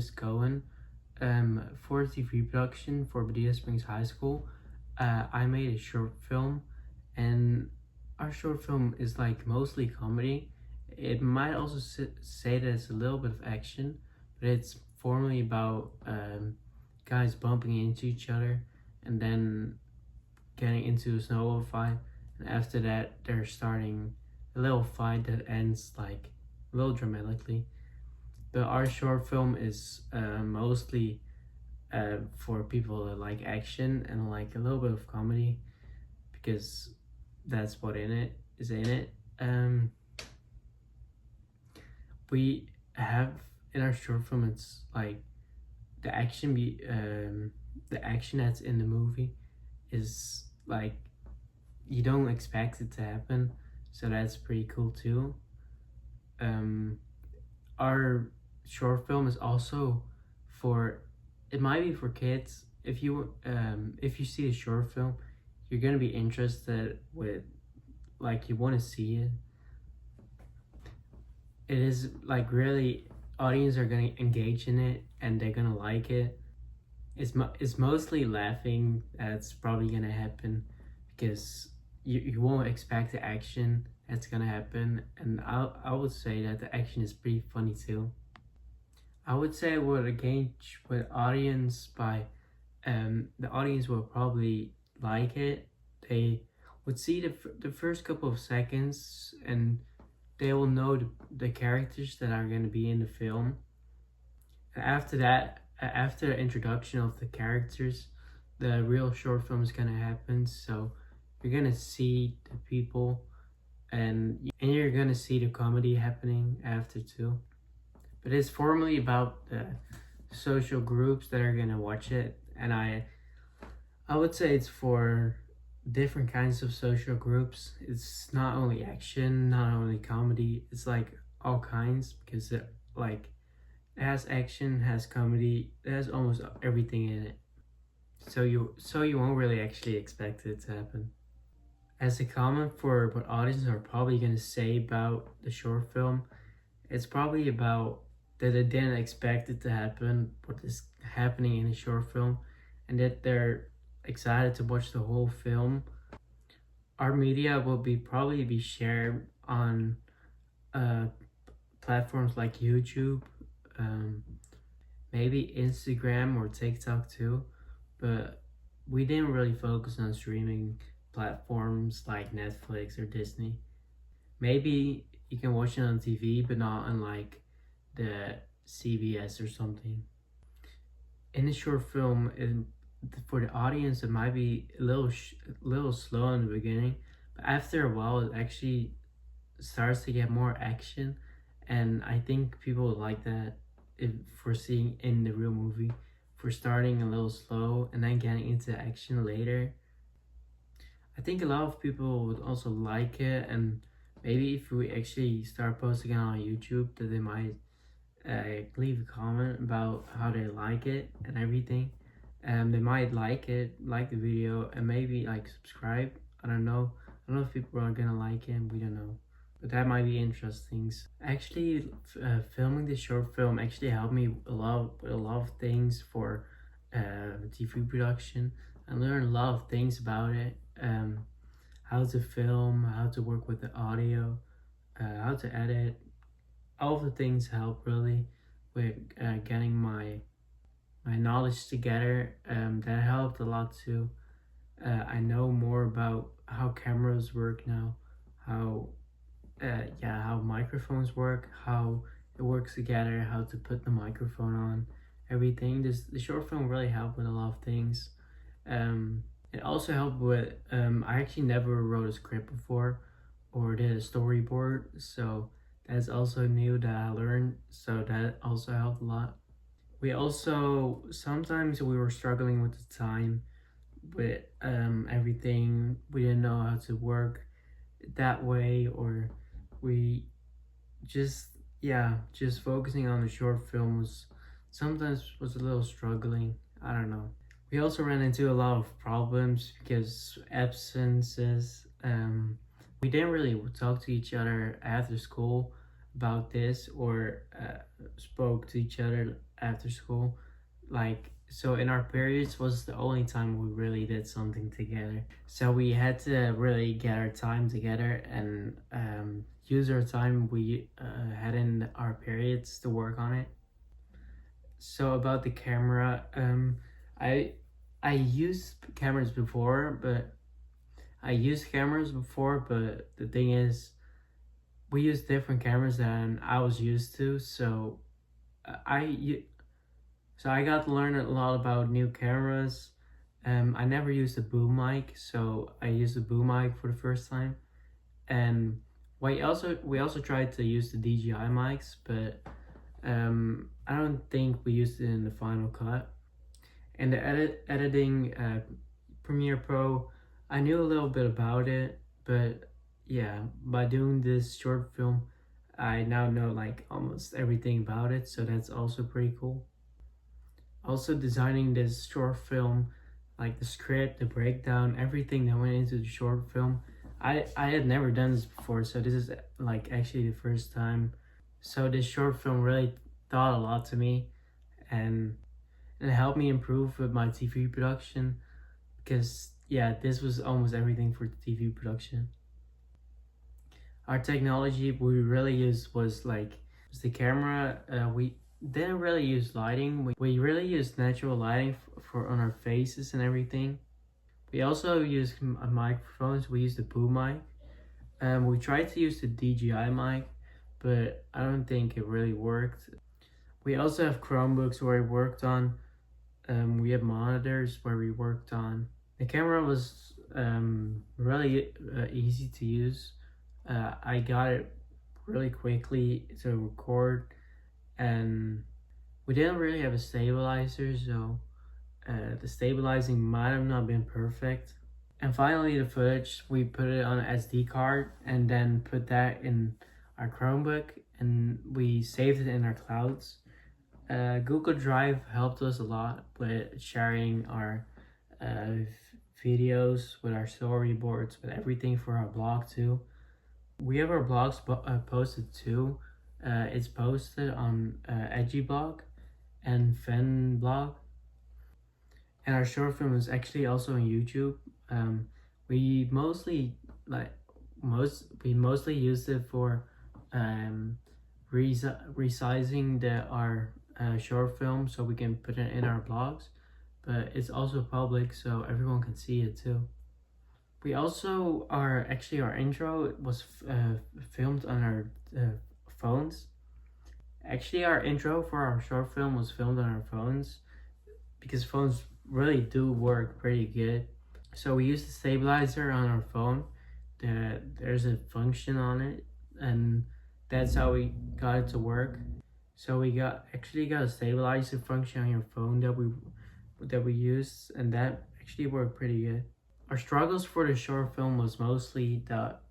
is Koen. For TV production for Bedita Springs High School, I made a short film, and our short film is like mostly comedy. It might also say that it's a little bit of action, but it's formally about guys bumping into each other and then getting into a snowball fight, and after that, they're starting a little fight that ends like a little dramatically. But our short film is mostly for people that like action and like a little bit of comedy, because that's what in it is in it. We have in our short film, it's like the the action that's in the movie is like you don't expect it to happen, so that's pretty cool too. Our short film is also for, it might be for kids. If you see a short film, you're gonna be interested with, like, you want to see it. It is like really, audience are gonna engage in it and they're gonna like it. It's mostly laughing that's probably gonna happen, because you won't expect the action that's gonna happen, and I would say that the action is pretty funny too. I would say it would engage with audience by the audience will probably like it. They would see the first couple of seconds, and they will know the characters that are going to be in the film. And after that, after the introduction of the characters, the real short film is going to happen. So you're going to see the people, and you're going to see the comedy happening after too. But it's formally about the social groups that are gonna watch it, and I would say it's for different kinds of social groups. It's not only action, not only comedy. It's like all kinds, because it has action, has comedy, it has almost everything in it. So you won't really actually expect it to happen. As a comment for what audiences are probably gonna say about the short film, it's probably about that they didn't expect it to happen, what is happening in a short film, and that they're excited to watch the whole film. Our media will probably be shared on platforms like YouTube, maybe Instagram or TikTok too, but we didn't really focus on streaming platforms like Netflix or Disney. Maybe you can watch it on TV, but not on like the CBS or something. In a short film, for the audience, it might be a little slow in the beginning, but after a while, it actually starts to get more action, and I think people would like that if for seeing in the real movie. For starting a little slow and then getting into action later. I think a lot of people would also like it, and maybe if we actually start posting it on YouTube, that they might leave a comment about how they like it and everything. They might like it, like the video, and maybe like subscribe. I don't know. I don't know if people are gonna like it. We don't know, but that might be interesting. Actually, filming this short film actually helped me a lot with a lot of things for TV production. I learned a lot of things about it. How to film, how to work with the audio, how to edit. All of the things help really with getting my knowledge together. That helped a lot too. I know more about how cameras work now, how how microphones work, how it works together, how to put the microphone on, everything. The short film really helped with a lot of things. It also helped with I actually never wrote a script before or did a storyboard, so that's also new that I learned, so that also helped a lot. We also, sometimes we were struggling with the time, with everything. We didn't know how to work that way, or we just focusing on the short film was sometimes was a little struggling. I don't know. We also ran into a lot of problems because absences. We didn't really talk to each other after school about this, or spoke to each other after school. Like, so in our periods was the only time we really did something together. So we had to really get our time together and use our time we had in our periods to work on it. So about the camera, I I used cameras before, but the thing is, we use different cameras than I was used to. So I so I got to learn a lot about new cameras. I never used a boom mic, so I used a boom mic for the first time. And we also tried to use the DJI mics, but I don't think we used it in the Final Cut. And the editing, Premiere Pro, I knew a little bit about it, but yeah, by doing this short film, I now know like almost everything about it, so that's also pretty cool. Also, designing this short film, like the script, the breakdown, everything that went into the short film, I had never done this before, so this is like actually the first time. So this short film really taught a lot to me, and it helped me improve with my TV production, because yeah, this was almost everything for TV production. Our technology we really used was the camera. We didn't really use lighting. We really used natural lighting for on our faces and everything. We also used microphones. We used the boom mic. We tried to use the DJI mic, but I don't think it really worked. We also have Chromebooks where we worked on. We have monitors where we worked on. The camera was really easy to use. I got it really quickly to record, and we didn't really have a stabilizer, so the stabilizing might have not been perfect. And finally, the footage, we put it on an SD card and then put that in our Chromebook, and we saved it in our clouds. Google Drive helped us a lot with sharing our videos, with our storyboards, with everything for our blog too. We have our blogs posted too. It's posted on Edgy Blog and Fen Blog, and our short film is actually also on YouTube. We mostly like we mostly used it for resizing our short film so we can put it in our blogs, but it's also public so everyone can see it too. We also our intro was filmed on our phones. Actually, our intro for our short film was filmed on our phones because phones really do work pretty good. So we used the stabilizer on our phone. There's a function on it, and that's how we got it to work. So we got a stabilizer function on your phone that we used, and that actually worked pretty good. Our struggles for the short film was mostly that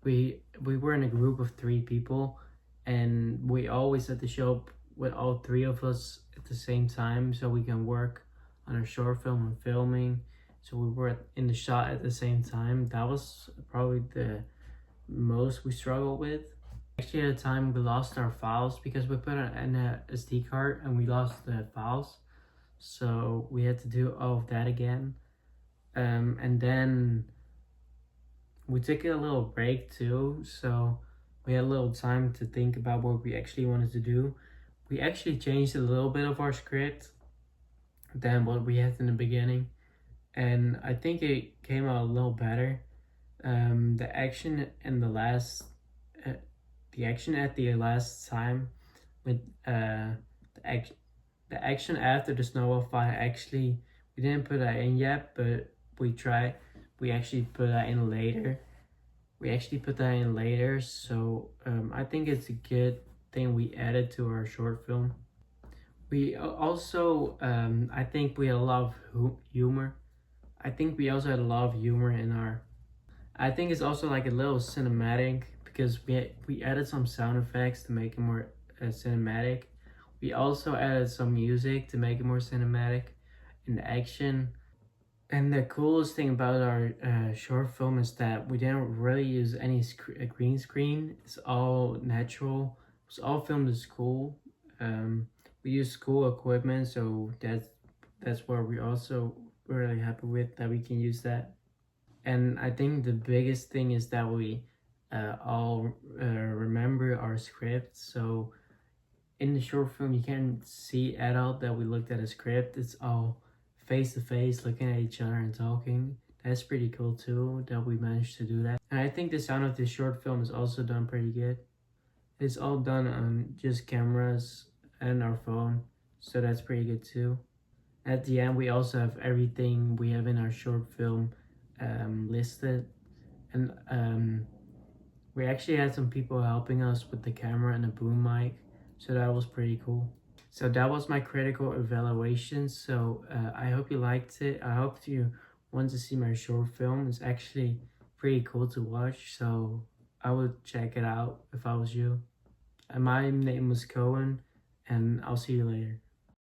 we were in a group of 3 people, and we always had to show up with all 3 of us at the same time so we can work on our short film and filming. So we were in the shot at the same time. That was probably the most we struggled with. Actually, at the time we lost our files because we put it in a SD card and we lost the files. So we had to do all of that again. And then we took a little break too, so we had a little time to think about what we actually wanted to do. We actually changed a little bit of our script than what we had in the beginning, and I think it came out a little better. The action in the action at the last time with the action after the snowball fight, actually we didn't put that in yet, but we actually put that in later. So I think it's a good thing we added to our short film. We also, I think we had a lot of humor. I think we also had a lot of humor in our. I think it's also like a little cinematic because we added some sound effects to make it more cinematic. We also added some music to make it more cinematic in the action. And the coolest thing about our short film is that we didn't really use any green screen. It's all natural. It's all filmed at school. We use school equipment, so that's where we're also really happy with that we can use that. And I think the biggest thing is that we all remember our script. So in the short film, you can't see at all that we looked at a script. It's all face to face, looking at each other and talking. That's pretty cool too that we managed to do that. And I think the sound of this short film is also done pretty good. It's all done on just cameras and our phone, so that's pretty good too. At the end, we also have everything we have in our short film listed, and we actually had some people helping us with the camera and the boom mic, so that was pretty cool. So that was my critical evaluation. So I hope you liked it. I hope you want to see my short film. It's actually pretty cool to watch, so I would check it out if I was you. And my name was Koen, and I'll see you later.